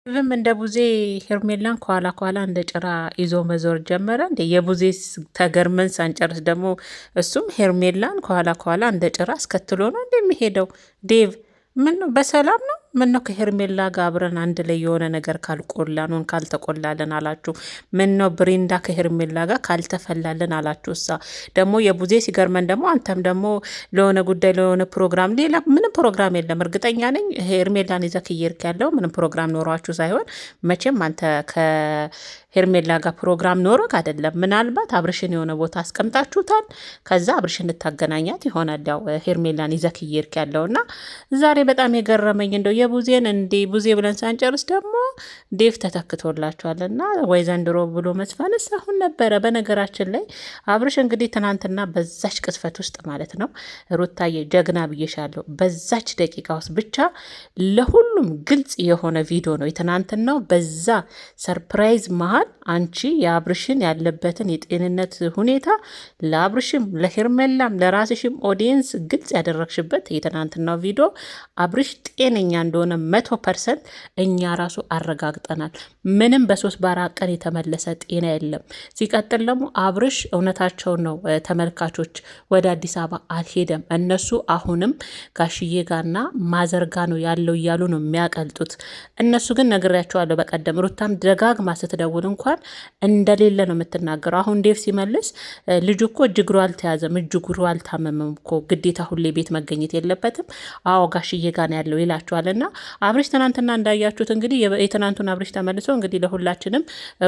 ኢቭን እንደ ቡዜ ሄርሜላን ከኋላ ከኋላ እንደ ጭራ ይዞ መዞር ጀመረ። እንደ የቡዜ ተገርመን ሳንጨርስ ደግሞ እሱም ሄርሜላን ከኋላ ከኋላ እንደ ጭራ አስከትሎ ነው እንደሚሄደው። ዴቭ ምን ነው በሰላም ነው? ምን ነው ከሄርሜላ ጋር አብረን አንድ ላይ የሆነ ነገር ካልቆላን ካልተቆላለን አላችሁ? ምን ነው ብሬንዳ ከሄርሜላ ጋር ካልተፈላልን አላችሁ? እሳ ደግሞ የቡዜ ሲገርመን ደግሞ አንተም ደግሞ ለሆነ ጉዳይ ለሆነ ፕሮግራም፣ ሌላ ምንም ፕሮግራም የለም እርግጠኛ ነኝ ሄርሜላን ይዘህ እየሄድክ ያለው ምንም ፕሮግራም ኖሯችሁ ሳይሆን መቼም አንተ ሄርሜላ ጋር ፕሮግራም ኖሮክ አይደለም። ምናልባት አብርሽን የሆነ ቦታ አስቀምጣችሁታል። ከዛ አብርሽን ልታገናኛት ይሆናል ያው ሄርሜላን ይዘክ እየሄድክ ያለውና ዛሬ በጣም የገረመኝ እንደው የቡዜን እንዴ ቡዜ ብለን ሳንጨርስ ደግሞ ዴቭ ተተክቶላችኋልና ወይ ዘንድሮ ብሎ መስፈንስ አሁን ነበረ። በነገራችን ላይ አብርሽ እንግዲህ ትናንትና በዛች ቅስፈት ውስጥ ማለት ነው ሩታዬ ጀግና ብዬሻለሁ። በዛች ደቂቃ ውስጥ ብቻ ለሁሉም ግልጽ የሆነ ቪዲዮ ነው የትናንትናው። በዛ ሰርፕራይዝ መሀል አንቺ የአብርሽን ያለበትን የጤንነት ሁኔታ ለአብርሽም ለሄርሜላም ለራስሽም ኦዲየንስ ግልጽ ያደረግሽበት የትናንትናው ቪዲዮ አብርሽ ጤነኛ እንደሆነ 100% እኛ ራሱ አረጋግጠናል። ምንም በ3 በ4 ቀን የተመለሰ ጤና የለም። ሲቀጥል ደግሞ አብርሽ እውነታቸውን ነው ተመልካቾች፣ ወደ አዲስ አበባ አልሄደም። እነሱ አሁንም ጋሽዬ ጋርና ማዘርጋ ነው ያለው እያሉ ነው የሚያቀልጡት። እነሱ ግን ነግሬያቸዋለሁ በቀደም ሩታም ደጋግማ ስትደውል እንኳን እንደሌለ ነው የምትናገረው። አሁን ዴቭ ሲመልስ ልጁ እኮ እጅግሩ አልተያዘም፣ እጅግሩ አልታመመም እኮ ግዴታ ሁሌ ቤት መገኘት የለበትም። አዎ ጋሽዬ ጋር ያለው ይላቸዋልና አብርሽ ትናንትና እንዳያችሁት እንግዲህ የትናንቱን አብርሽ ተመልሶ እንግዲህ ለሁላችንም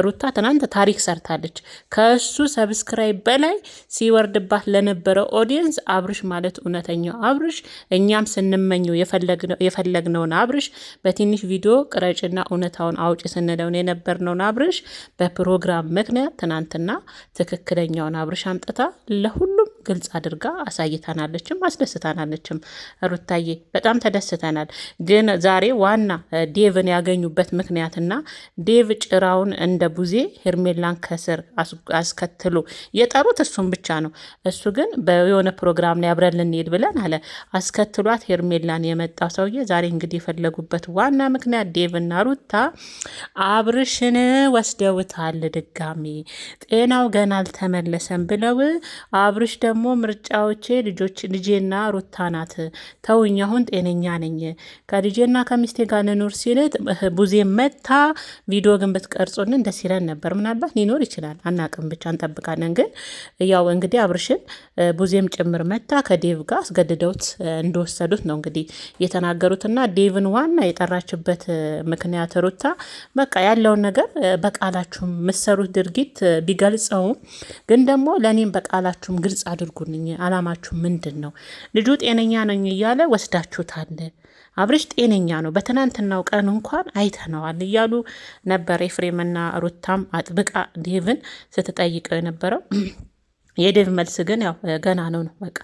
ሩታ ትናንት ታሪክ ሰርታለች። ከእሱ ሰብስክራይብ በላይ ሲወርድባት ለነበረው ኦዲየንስ አብርሽ ማለት እውነተኛው አብርሽ፣ እኛም ስንመኘው የፈለግነውን አብርሽ በትንሽ ቪዲዮ ቅረጭና እውነታውን አውጭ ስንለውን የነበርነውን አብርሽ በፕሮግራም ምክንያት ትናንትና ትክክለኛውን አብርሽ አምጥታ ለሁሉም ግልጽ አድርጋ አሳይታናለችም አስደስታናለችም። ሩታዬ በጣም ተደስተናል። ግን ዛሬ ዋና ዴቭን ያገኙበት ምክንያትና ዴቭ ጭራውን እንደ ቡዜ ሄርሜላን ከስር አስከትሎ የጠሩት እሱን ብቻ ነው። እሱ ግን በየሆነ ፕሮግራም ላይ አብረን ልንሄድ ብለን አለ አስከትሏት ሄርሜላን የመጣው ሰውዬ ዛሬ እንግዲህ የፈለጉበት ዋና ምክንያት ዴቭና ሩታ አብርሽን ወስደውታል። ድጋሚ ጤናው ገና አልተመለሰም ብለው አብርሽ ደግሞ ምርጫዎቼ ልጄና ሩታ ናት፣ ተውኝ አሁን ጤነኛ ነኝ፣ ከልጄና ከሚስቴ ጋር ልኑር ሲል ቡዜ መታ ቪዲዮ ግን ብትቀርጹልን ደስ ይለን ነበር። ምናልባት ሊኖር ይችላል አናቅም፣ ብቻ እንጠብቃለን። ግን ያው እንግዲህ አብርሽን ቡዜም ጭምር መታ ከዴቭ ጋር አስገድደውት እንደወሰዱት ነው እንግዲህ የተናገሩትና ዴቭን ዋና የጠራችበት ምክንያት ሩታ በቃ ያለውን ነገር በቃላችሁም ምሰሩት ድርጊት ቢገልጸውም ግን ደግሞ ለእኔም በቃላችሁም ግልጽ አድርጉልኝ። አላማችሁ ምንድን ነው? ልጁ ጤነኛ ነኝ እያለ ወስዳችሁታል። አብርሽ ጤነኛ ነው፣ በትናንትናው ቀን እንኳን አይተነዋል እያሉ ነበር። ኤፍሬምና ሩታም አጥብቃ ዴቭን ስትጠይቀው የነበረው የዴቭ መልስ ግን ያው ገና ነው ነው በቃ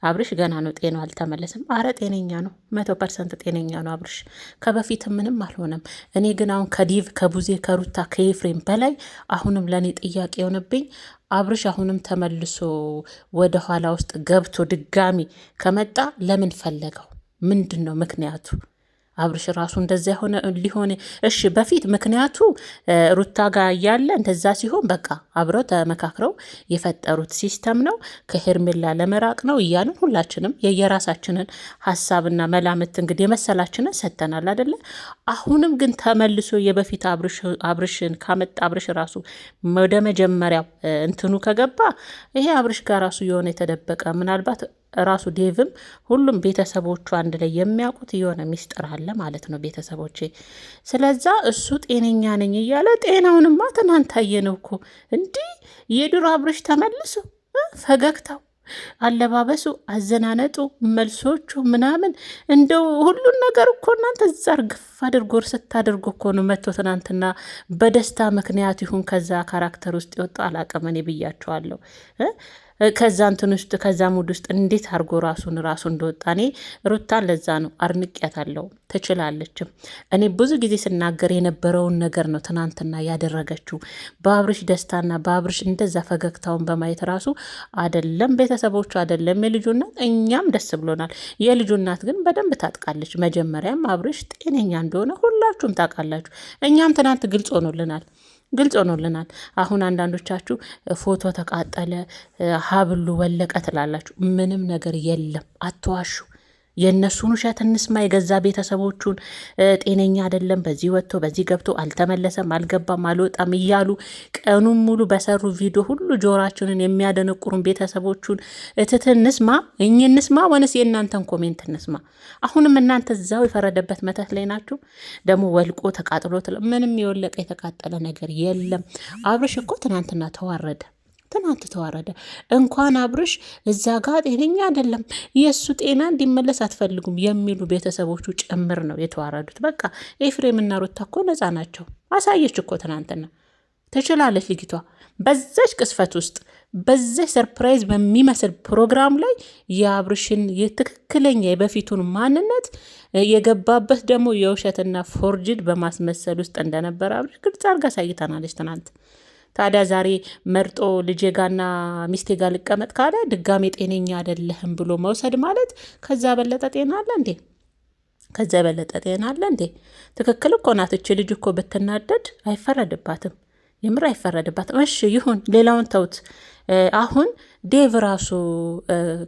አብርሽ ገና ነው፣ ጤናው አልተመለሰም። አረ ጤነኛ ነው፣ 100% ጤነኛ ነው አብርሽ፣ ከበፊት ምንም አልሆነም። እኔ ግን አሁን ከዴቭ ከቡዜ ከሩታ ከኤፍሬም በላይ አሁንም ለእኔ ጥያቄ የሆነብኝ አብርሽ አሁንም ተመልሶ ወደ ኋላ ውስጥ ገብቶ ድጋሚ ከመጣ ለምን ፈለገው? ምንድን ነው ምክንያቱ? አብርሽ ራሱ እንደዛ ሆነ ሊሆን እሺ፣ በፊት ምክንያቱ ሩታ ጋር እያለ እንደዛ ሲሆን በቃ አብረው ተመካክረው የፈጠሩት ሲስተም ነው፣ ከሄርሜላ ለመራቅ ነው እያልን ሁላችንም የየራሳችንን ሀሳብና መላምት እንግዲህ የመሰላችንን ሰጥተናል አይደለ? አሁንም ግን ተመልሶ የበፊት አብርሽን ካመጣ አብርሽ ራሱ ወደ መጀመሪያው እንትኑ ከገባ ይሄ አብርሽ ጋር ራሱ የሆነ የተደበቀ ምናልባት ራሱ ዴቭም ሁሉም ቤተሰቦቹ አንድ ላይ የሚያውቁት የሆነ ሚስጥር አለ ማለት ነው ቤተሰቦቼ። ስለዛ እሱ ጤነኛ ነኝ እያለ ጤናውንማ ትናንት አየነው እኮ እንዲህ የድሮ አብርሽ ተመልሶ ፈገግታው፣ አለባበሱ፣ አዘናነጡ፣ መልሶቹ ምናምን እንደው ሁሉን ነገር እኮ እናንተ እዛ እርግፍ አድርጎ ስታደርጎ እኮ ነው መጥቶ ትናንትና በደስታ ምክንያት ይሁን ከዛ ካራክተር ውስጥ የወጣ አላቅም እኔ ብያቸዋለሁ። ከዛ እንትን ውስጥ ከዛ ሙድ ውስጥ እንዴት አድርጎ ራሱ እንደወጣ እኔ ሩታን ለዛ ነው አድንቄያታለሁ። ትችላለችም። እኔ ብዙ ጊዜ ስናገር የነበረውን ነገር ነው ትናንትና ያደረገችው። በአብርሽ ደስታና በአብርሽ እንደዛ ፈገግታውን በማየት ራሱ አደለም ቤተሰቦቹ አደለም የልጁ እናት እኛም ደስ ብሎናል። የልጁ እናት ግን በደንብ ታጥቃለች። መጀመሪያም አብርሽ ጤነኛ እንደሆነ ሁላችሁም ታውቃላችሁ። እኛም ትናንት ግልጽ ሆኖልናል። አሁን አንዳንዶቻችሁ ፎቶ ተቃጠለ፣ ሀብሉ ወለቀ ትላላችሁ። ምንም ነገር የለም፣ አትዋሹ። የእነሱን ውሸት እንስማ። የገዛ ቤተሰቦቹን ጤነኛ አይደለም፣ በዚህ ወጥቶ በዚህ ገብቶ አልተመለሰም፣ አልገባም፣ አልወጣም እያሉ ቀኑን ሙሉ በሰሩ ቪዲዮ ሁሉ ጆሯችንን የሚያደነቁሩን ቤተሰቦቹን እትት እንስማ፣ እንስማ ወንስ የእናንተን ኮሜንት እንስማ? አሁንም እናንተ እዛው የፈረደበት መተት ላይ ናችሁ። ደግሞ ወልቆ ተቃጥሎ ምንም የወለቀ የተቃጠለ ነገር የለም። አብርሽ እኮ ትናንትና ተዋረደ። እንኳን አብርሽ እዛ ጋር ጤነኛ አይደለም፣ የእሱ ጤና እንዲመለስ አትፈልጉም የሚሉ ቤተሰቦቹ ጭምር ነው የተዋረዱት። በቃ ኤፍሬምና ሩታ እኮ ነፃ ናቸው። አሳየች እኮ ትናንትና። ትችላለች ልጅቷ። በዛች ቅስፈት ውስጥ በዛች ሰርፕራይዝ በሚመስል ፕሮግራም ላይ የአብርሽን የትክክለኛ የበፊቱን ማንነት የገባበት ደግሞ የውሸትና ፎርጅድ በማስመሰል ውስጥ እንደነበረ አብርሽ ግልጽ አድርጋ አሳይታናለች ትናንት። ታዲያ ዛሬ መርጦ ልጄ ጋና ሚስቴ ጋር ልቀመጥ ካለ ድጋሜ ጤነኛ አይደለህም ብሎ መውሰድ ማለት ከዛ በለጠ ጤና አለ እንዴ? ትክክል እኮ ናት እች ልጅ እኮ ብትናደድ አይፈረድባትም። የምር አይፈረድባትም። እሺ ይሁን፣ ሌላውን ተውት። አሁን ዴቭ ራሱ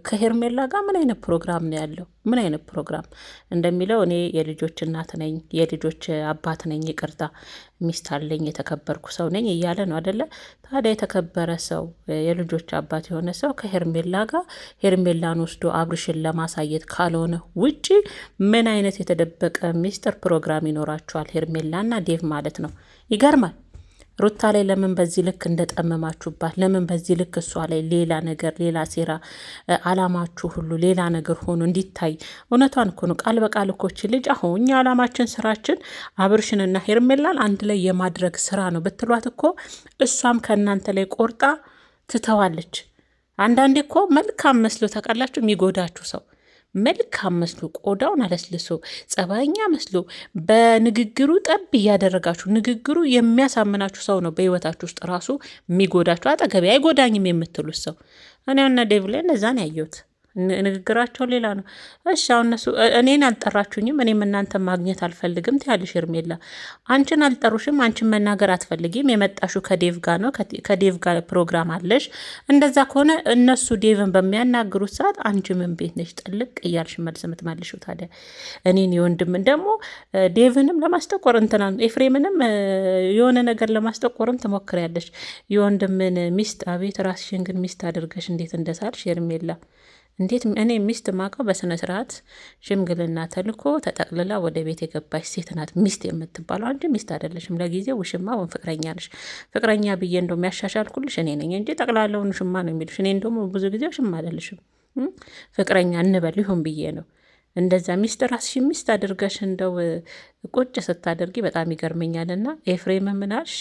ከሄርሜላ ጋር ምን አይነት ፕሮግራም ነው ያለው? ምን አይነት ፕሮግራም እንደሚለው እኔ የልጆች እናት ነኝ፣ የልጆች አባት ነኝ፣ ይቅርታ ሚስት አለኝ፣ የተከበርኩ ሰው ነኝ እያለ ነው አደለ? ታዲያ የተከበረ ሰው የልጆች አባት የሆነ ሰው ከሄርሜላ ጋር ሄርሜላን ወስዶ አብርሽን ለማሳየት ካልሆነ ውጪ ምን አይነት የተደበቀ ሚስጥር ፕሮግራም ይኖራቸዋል? ሄርሜላና ዴቭ ማለት ነው። ይገርማል። ሩታ ላይ ለምን በዚህ ልክ እንደጠመማችሁባት፣ ለምን በዚህ ልክ እሷ ላይ ሌላ ነገር ሌላ ሴራ አላማችሁ ሁሉ ሌላ ነገር ሆኖ እንዲታይ። እውነቷን እኮ ነው። ቃል በቃል እኮች ልጅ አሁን እኛ አላማችን ስራችን አብርሽንና ሄርሜላን አንድ ላይ የማድረግ ስራ ነው ብትሏት እኮ እሷም ከእናንተ ላይ ቆርጣ ትተዋለች። አንዳንዴ እኮ መልካም መስሎ ታውቃላችሁ የሚጎዳችሁ ሰው መልካም መስሎ ቆዳውን አለስልሶ ጸባይኛ መስሎ በንግግሩ ጠብ እያደረጋችሁ ንግግሩ የሚያሳምናችሁ ሰው ነው በህይወታችሁ ውስጥ ራሱ የሚጎዳችሁ። አጠገቤ አይጎዳኝም የምትሉት ሰው እኔና ዴቭ ላይ እነዛን ያየሁት ንግግራቸው ሌላ ነው። እሺ አሁን እነሱ እኔን አልጠራችሁኝም፣ እኔም እናንተ ማግኘት አልፈልግም ትያለሽ ሄርሜላ። አንቺን አልጠሩሽም፣ አንቺን መናገር አትፈልጊም። የመጣሹ ከዴቭ ጋር ነው፣ ከዴቭ ጋር ፕሮግራም አለሽ። እንደዛ ከሆነ እነሱ ዴቭን በሚያናግሩት ሰዓት አንቺ ምን ቤት ነሽ ጥልቅ እያልሽ መልስ የምትመልሺው? ታዲያ እኔን የወንድምን ደግሞ ዴቭንም ለማስጠቆር እንትና ኤፍሬምንም የሆነ ነገር ለማስጠቆርም ትሞክሪያለሽ። የወንድምን ሚስት አቤት ራስሽን ግን ሚስት አድርገሽ እንዴት እንደሳልሽ ሄርሜላ። እንዴት እኔ ሚስት ማቀው በስነ ስርዓት ሽምግልና ተልኮ ተጠቅልላ ወደ ቤት የገባች ሴት ናት ሚስት የምትባለው እንጂ ሚስት አይደለሽም። ለጊዜው ውሽማ ወን ፍቅረኛ ነሽ። ፍቅረኛ ብዬ እንደው የሚያሻሻልኩልሽ እኔ ነኝ እንጂ ጠቅላላውን ውሽማ ነው የሚልሽ። እኔ እንደውም ብዙ ጊዜ ውሽማ አይደለሽም ፍቅረኛ እንበል ይሁን ብዬ ነው። እንደዛ ሚስት ራስሽ ሚስት አድርገሽ እንደው ቁጭ ስታደርጊ በጣም ይገርመኛልና ኤፍሬም ምናልሽ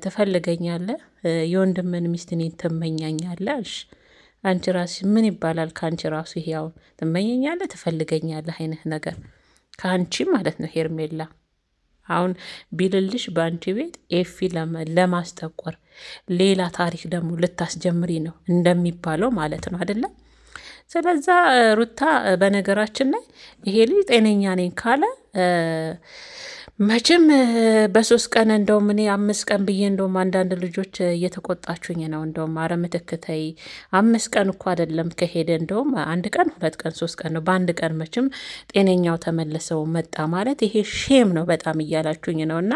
ትፈልገኛለህ፣ የወንድምን ሚስት እኔን ትመኛኛለህ አልሽ። አንቺ ራስሽ ምን ይባላል? ከአንቺ ራሱ ይሄ አሁን ትመኘኛለህ ትፈልገኛለህ አይነት ነገር ከአንቺ ማለት ነው ሄርሜላ። አሁን ቢልልሽ በአንቺ ቤት ኤፊ ለማስጠቆር ሌላ ታሪክ ደግሞ ልታስጀምሪ ነው እንደሚባለው ማለት ነው አይደለም? ስለዛ ሩታ በነገራችን ላይ ይሄ ልጅ ጤነኛ ነኝ ካለ መቼም በ3 ቀን እንደውም እኔ 5 ቀን ብዬ እንደውም አንዳንድ ልጆች እየተቆጣችሁኝ ነው። እንደውም አረ ምትክተይ 5 ቀን እኮ አይደለም ከሄደ እንደውም 1 ቀን 2 ቀን 3 ቀን ነው። በአንድ ቀን መቼም ጤነኛው ተመልሰው መጣ ማለት ይሄ ሼም ነው በጣም እያላችሁኝ ነው። እና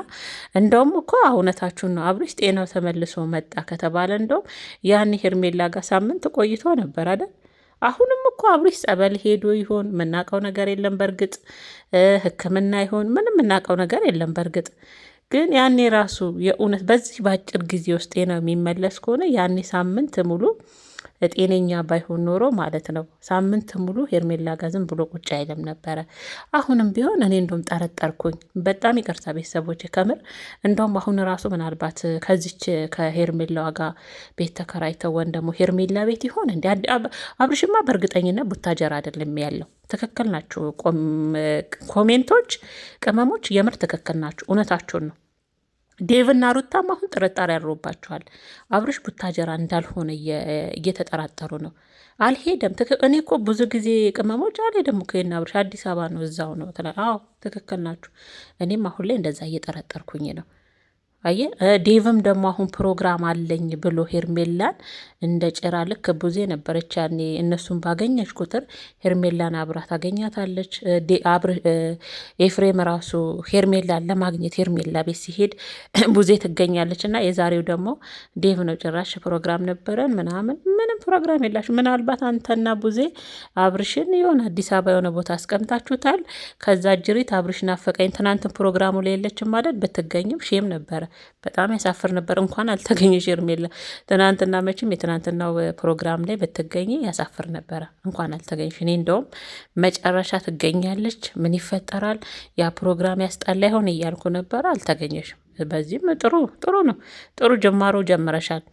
እንደውም እኮ እውነታችሁን ነው። አብርሽ ጤናው ተመልሶ መጣ ከተባለ እንደውም ያን ሄርሜላ ጋር ሳምንት ቆይቶ ነበር አይደል? አሁንም እኮ አብርሽ ጸበል ሄዶ ይሆን የምናውቀው ነገር የለም። በእርግጥ ሕክምና ይሆን ምንም የምናውቀው ነገር የለም። በእርግጥ ግን ያኔ ራሱ የእውነት በዚህ በአጭር ጊዜ ውስጥ ነው የሚመለስ ከሆነ ያኔ ሳምንት ሙሉ ጤነኛ ባይሆን ኖሮ ማለት ነው ሳምንት ሙሉ ሄርሜላ ጋር ዝም ብሎ ቁጭ አይልም ነበረ። አሁንም ቢሆን እኔ እንደውም ጠረጠርኩኝ። በጣም ይቅርታ ቤተሰቦች፣ ከምር እንደውም አሁን ራሱ ምናልባት ከዚች ከሄርሜላዋ ጋር ቤት ተከራይተው ወይም ደግሞ ሄርሜላ ቤት ይሆን እንዲ። አብርሽማ በእርግጠኝነት ቡታጀራ አይደለም ያለው። ትክክል ናችሁ። ኮሜንቶች፣ ቅመሞች የምር ትክክል ናችሁ። እውነታችሁን ነው። ዴቭና ሩታም አሁን ጥርጣሬ ያድሮባቸዋል። አብርሽ ቡታጀራ እንዳልሆነ እየተጠራጠሩ ነው። አልሄደም። እኔ እኮ ብዙ ጊዜ ቅመሞች አልሄደም እኮ የእነ አብርሽ አዲስ አበባ ነው፣ እዛው ነው። አዎ ትክክል ናችሁ። እኔም አሁን ላይ እንደዛ እየጠረጠርኩኝ ነው። አየ ዴቭም ደግሞ አሁን ፕሮግራም አለኝ ብሎ ሄርሜላን እንደ ጭራ ልክ ቡዜ ነበረች ያኔ። እነሱን ባገኘች ቁጥር ሄርሜላን አብራ ታገኛታለች። ኤፍሬም ራሱ ሄርሜላን ለማግኘት ሄርሜላ ቤት ሲሄድ ቡዜ ትገኛለች። እና የዛሬው ደግሞ ዴቭ ነው። ጭራሽ ፕሮግራም ነበረን ምናምን። ምንም ፕሮግራም የላሽ። ምናልባት አንተና ቡዜ አብርሽን የሆነ አዲስ አበባ የሆነ ቦታ አስቀምጣችሁታል። ከዛ ጅሪት አብርሽ ናፈቀኝ ትናንትን ፕሮግራሙ ላይ የለችም ማለት ብትገኝም ሼም ነበረ። በጣም ያሳፍር ነበር። እንኳን አልተገኘሽ ሄርሜላ። ትናንትና መቼም የትናንትናው ፕሮግራም ላይ ብትገኝ ያሳፍር ነበረ። እንኳን አልተገኘሽ። እኔ እንደውም መጨረሻ ትገኛለች፣ ምን ይፈጠራል፣ ያ ፕሮግራም ያስጠላ ይሆን እያልኩ ነበረ። አልተገኘሽም። በዚህም ጥሩ ነው። ጥሩ ጅማሮ ጀምረሻል።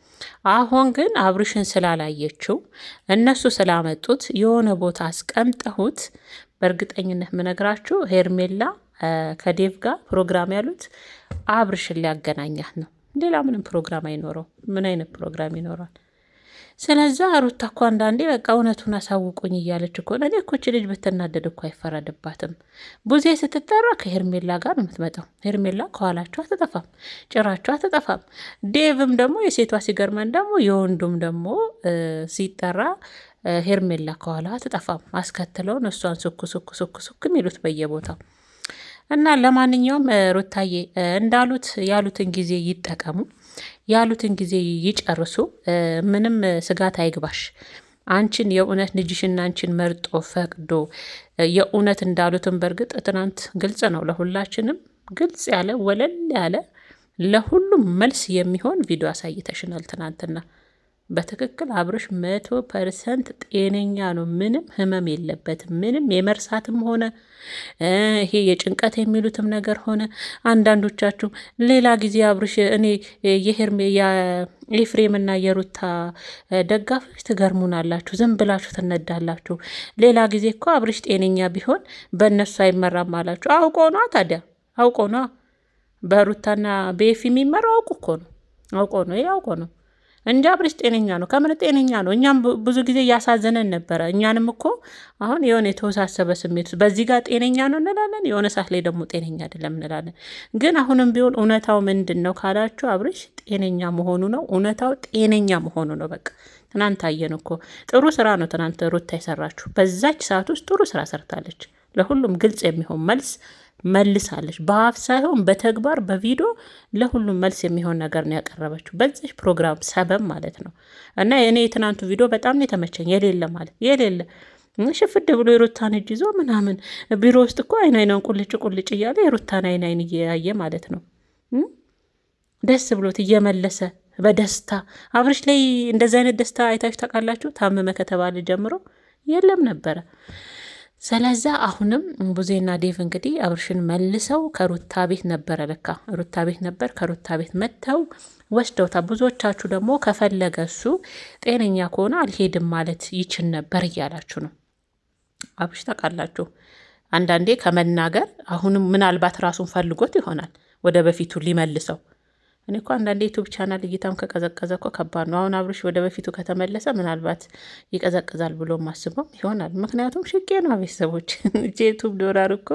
አሁን ግን አብርሽን ስላላየችው እነሱ ስላመጡት የሆነ ቦታ አስቀምጠሁት፣ በእርግጠኝነት ምነግራችሁ ሄርሜላ ከዴቭ ጋር ፕሮግራም ያሉት አብርሽን ሊያገናኛት ነው። ሌላ ምንም ፕሮግራም አይኖረው። ምን አይነት ፕሮግራም ይኖራል? ስለዛ ሩታ እኮ አንዳንዴ በቃ እውነቱን አሳውቁኝ እያለች እኮ እኔ እኮ እች ልጅ ብትናደድ እኮ አይፈረድባትም። ቡዜ ስትጠራ ከሄርሜላ ጋር ነው የምትመጣው። ሄርሜላ ከኋላቸው አትጠፋም፣ ጭራቸው አትጠፋም። ዴቭም ደግሞ የሴቷ ሲገርመን ደግሞ የወንዱም ደግሞ ሲጠራ ሄርሜላ ከኋላ አትጠፋም። አስከትለውን እሷን ሱኩ ሱኩ ሱኩ ሱክ የሚሉት በየቦታው እና ለማንኛውም ሩታዬ እንዳሉት ያሉትን ጊዜ ይጠቀሙ፣ ያሉትን ጊዜ ይጨርሱ። ምንም ስጋት አይግባሽ። አንቺን የእውነት ልጅሽና አንቺን መርጦ ፈቅዶ የእውነት እንዳሉትን በእርግጥ ትናንት ግልጽ ነው፣ ለሁላችንም ግልጽ ያለ ወለል ያለ ለሁሉም መልስ የሚሆን ቪዲዮ አሳይተሽናል ትናንትና። በትክክል አብርሽ 100% ጤነኛ ነው። ምንም ህመም የለበትም። ምንም የመርሳትም ሆነ ይሄ የጭንቀት የሚሉትም ነገር ሆነ አንዳንዶቻችሁ ሌላ ጊዜ አብርሽ እኔ የኤፍሬምና የሩታ ደጋፊዎች ትገርሙናላችሁ፣ ዝም ብላችሁ ትነዳላችሁ። ሌላ ጊዜ እኮ አብርሽ ጤነኛ ቢሆን በእነሱ አይመራም አላችሁ። አውቆ ነዋ። ታዲያ አውቆ ነዋ። በሩታና በኤፍ የሚመራው አውቁ እኮ ነው። አውቆ ነው። ይሄ አውቆ ነው እንጂ አብርሽ ጤነኛ ነው። ከምን ጤነኛ ነው? እኛም ብዙ ጊዜ እያሳዘነን ነበረ። እኛንም እኮ አሁን የሆነ የተወሳሰበ ስሜት በዚህ ጋር ጤነኛ ነው እንላለን፣ የሆነ ሰዓት ላይ ደግሞ ጤነኛ አይደለም እንላለን። ግን አሁንም ቢሆን እውነታው ምንድን ነው ካላችሁ አብርሽ ጤነኛ መሆኑ ነው። እውነታው ጤነኛ መሆኑ ነው። በቃ ትናንት አየን እኮ። ጥሩ ስራ ነው ትናንት ሩታ የሰራችሁ። በዛች ሰዓት ውስጥ ጥሩ ስራ ሰርታለች። ለሁሉም ግልጽ የሚሆን መልስ መልሳለች። በአፍ ሳይሆን በተግባር በቪዲዮ ለሁሉም መልስ የሚሆን ነገር ነው ያቀረበችው በዚህ ፕሮግራም ሰበብ ማለት ነው። እና እኔ የትናንቱ ቪዲዮ በጣም ነው የተመቸኝ። የሌለ ማለት የሌለ ሽፍድ ብሎ የሩታን እጅ ይዞ ምናምን ቢሮ ውስጥ እኮ አይኗን ቁልጭ ቁልጭ እያለ የሩታን አይን እያየ ማለት ነው። ደስ ብሎት እየመለሰ በደስታ አብርሽ ላይ እንደዚህ አይነት ደስታ አይታችሁ ታውቃላችሁ? ታመመ ከተባለ ጀምሮ የለም ነበረ። ስለዛ አሁንም ቡዜና ዴቭ እንግዲህ አብርሽን መልሰው ከሩታ ቤት ነበረ፣ ለካ ሩታ ቤት ነበር። ከሩታ ቤት መጥተው ወስደውታ። ብዙዎቻችሁ ደግሞ ከፈለገ እሱ ጤነኛ ከሆነ አልሄድም ማለት ይችል ነበር እያላችሁ ነው። አብርሽ ታውቃላችሁ አንዳንዴ ከመናገር አሁንም ምናልባት ራሱን ፈልጎት ይሆናል ወደ በፊቱ ሊመልሰው። እኔ እኮ አንዳንዴ ዩቱብ ቻናል እይታም ከቀዘቀዘ እኮ ከባድ ነው። አሁን አብርሽ ወደ በፊቱ ከተመለሰ ምናልባት ይቀዘቅዛል ብሎ ማስበው ይሆናል። ምክንያቱም ሽቄ ነው ቤተሰቦች። ዩቱብ ዶላር እኮ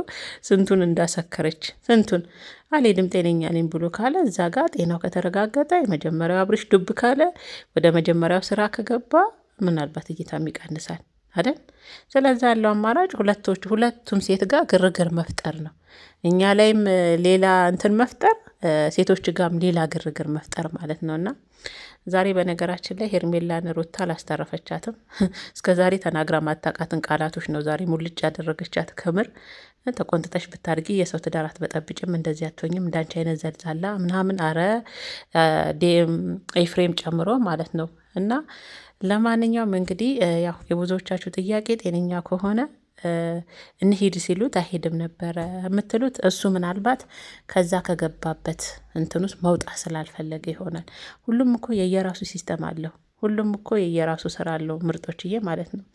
ስንቱን እንዳሰከረች ስንቱን። አልሄድም ጤነኛ ነኝ ብሎ ካለ እዛ ጋር ጤናው ከተረጋገጠ የመጀመሪያው አብርሽ ዱብ ካለ ወደ መጀመሪያው ስራ ከገባ ምናልባት እይታም ይቀንሳል አይደል? ስለዛ ያለው አማራጭ ሁለቱም ሴት ጋር ግርግር መፍጠር ነው። እኛ ላይም ሌላ እንትን መፍጠር፣ ሴቶች ጋርም ሌላ ግርግር መፍጠር ማለት ነውና ዛሬ በነገራችን ላይ ሄርሜላን ሩታ አላስተረፈቻትም። እስከ ዛሬ ተናግራ ማታቃትን ቃላቶች ነው ዛሬ ሙልጭ ያደረገቻት። ከምር ተቆንጥጠሽ ብታርጊ የሰው ትዳር አትበጠብጭም፣ እንደዚህ አትሆኝም፣ እንዳንቺ አይነት ዘልዛላ ምናምን አረ ኤፍሬም ጨምሮ ማለት ነው። እና ለማንኛውም እንግዲህ ያው የብዙዎቻችሁ ጥያቄ ጤነኛ ከሆነ እንሂድ ሲሉት አይሄድም ነበረ የምትሉት፣ እሱ ምናልባት ከዛ ከገባበት እንትን ውስጥ መውጣት ስላልፈለገ ይሆናል። ሁሉም እኮ የየራሱ ሲስተም አለው። ሁሉም እኮ የየራሱ ስራ አለው ምርጦችዬ ማለት ነው።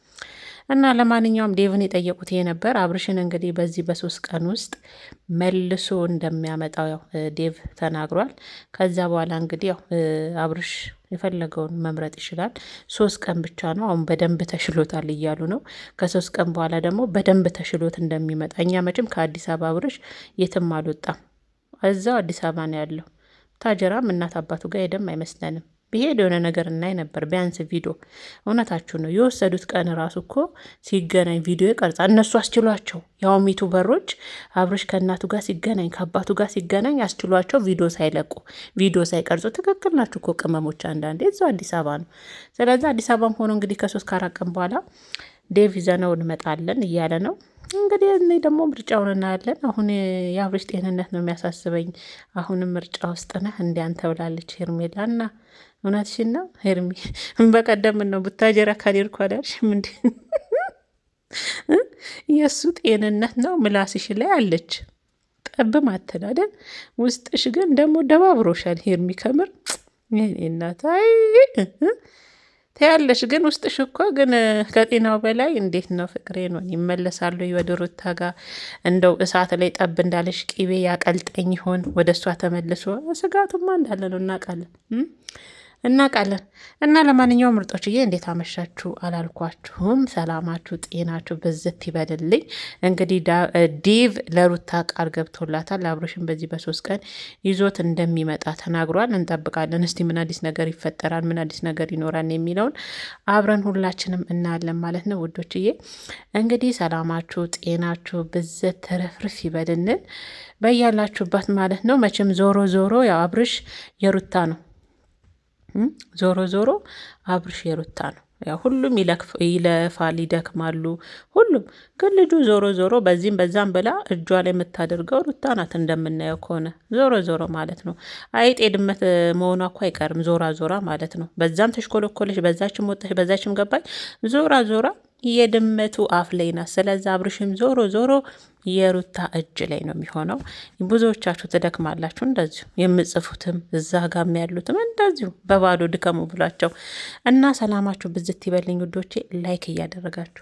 እና ለማንኛውም ዴቭን የጠየቁት ይሄ ነበር። አብርሽን እንግዲህ በዚህ በ3 ቀን ውስጥ መልሶ እንደሚያመጣው ያው ዴቭ ተናግሯል። ከዛ በኋላ እንግዲህ ያው አብርሽ የፈለገውን መምረጥ ይችላል። 3 ቀን ብቻ ነው አሁን በደንብ ተሽሎታል እያሉ ነው። ከ3 ቀን በኋላ ደግሞ በደንብ ተሽሎት እንደሚመጣ፣ እኛ መቼም ከአዲስ አበባ አብርሽ የትም አልወጣም፣ እዛው አዲስ አበባ ነው ያለው። ታጀራም እናት አባቱ ጋር ሄደም አይመስለንም። ቢሄድ የሆነ ነገር እናይ ነበር፣ ቢያንስ ቪዲዮ። እውነታችሁ ነው። የወሰዱት ቀን ራሱ እኮ ሲገናኝ ቪዲዮ ይቀርጻል። እነሱ አስችሏቸው፣ ያውም ዩቱበሮች አብርሽ ከእናቱ ጋር ሲገናኝ ከአባቱ ጋር ሲገናኝ አስችሏቸው ቪዲዮ ሳይለቁ ቪዲዮ ሳይቀርጹ። ትክክል ናችሁ እኮ ቅመሞች። አንዳንዴ እዛው አዲስ አበባ ነው። ስለዚህ አዲስ አበባም ሆኖ እንግዲህ ከ3 ከ4 ቀን በኋላ ዴቭ ይዘነው እንመጣለን እያለ ነው። እንግዲህ እኔ ደግሞ ምርጫውን እናያለን። አሁን የአብርሽ ጤንነት ነው የሚያሳስበኝ። አሁንም ምርጫ ውስጥ ነህ እንዲያን ተብላለች ሄርሜላ። እና እውነትሽን ነው ሄርሜ። በቀደም ነው ቡታጀራ ካሌርኩ አላልሽም እንዴ? የእሱ ጤንነት ነው ምላስሽ ላይ አለች። ጠብ ማተናደን ውስጥሽ ግን ደግሞ ደባብሮሻል ሄርሚ። ከምር እናት ያለሽ ግን ውስጥሽ እኮ ግን ከጤናው በላይ እንዴት ነው ፍቅሬ ነው። ይመለሳሉ ወደ ሩታ ጋር። እንደው እሳት ላይ ጠብ እንዳለሽ ቂቤ ያቀልጠኝ ይሆን ወደ እሷ ተመልሶ? ስጋቱማ እንዳለ ነው እናውቃለን። እና ለማንኛውም ምርጦችዬ እንዴት አመሻችሁ አላልኳችሁም? ሰላማችሁ ጤናችሁ ብዝት ይበልልኝ። እንግዲህ ዴቭ ለሩታ ቃል ገብቶላታል። አብርሽን በዚህ በ3 ቀን ይዞት እንደሚመጣ ተናግሯል። እንጠብቃለን። እስቲ ምን አዲስ ነገር ይፈጠራል፣ ምን አዲስ ነገር ይኖራል የሚለውን አብረን ሁላችንም እናያለን ማለት ነው ውዶችዬ። እንግዲህ ሰላማችሁ ጤናችሁ ብዝት ተረፍርፍ ይበልልን በያላችሁበት ማለት ነው። መቼም ዞሮ ዞሮ ያው አብርሽ የሩታ ነው። ዞሮ ዞሮ አብርሽ የሩታ ነው። ያው ሁሉም ይለፋል፣ ይደክማሉ ሁሉም። ግን ልጁ ዞሮ ዞሮ በዚህም በዛም ብላ እጇ ላይ የምታደርገው ሩታ ናት እንደምናየው ከሆነ ዞሮ ዞሮ ማለት ነው። አይጤ ድመት መሆኗ እኮ አይቀርም ዞራ ዞራ ማለት ነው። በዛም ተሽኮለኮለች፣ በዛችም ወጣች፣ በዛችም ገባች፣ ዞራ ዞራ የድመቱ አፍ ላይ ናት። ስለዚ አብርሽም ዞሮ ዞሮ የሩታ እጅ ላይ ነው የሚሆነው። ብዙዎቻችሁ ትደክማላችሁ፣ እንደዚሁ የምጽፉትም እዛ ጋም ያሉትም እንደዚሁ በባዶ ድከሙ ብሏቸው እና ሰላማችሁ ብዝት ይበልኝ ውዶቼ። ላይክ እያደረጋችሁ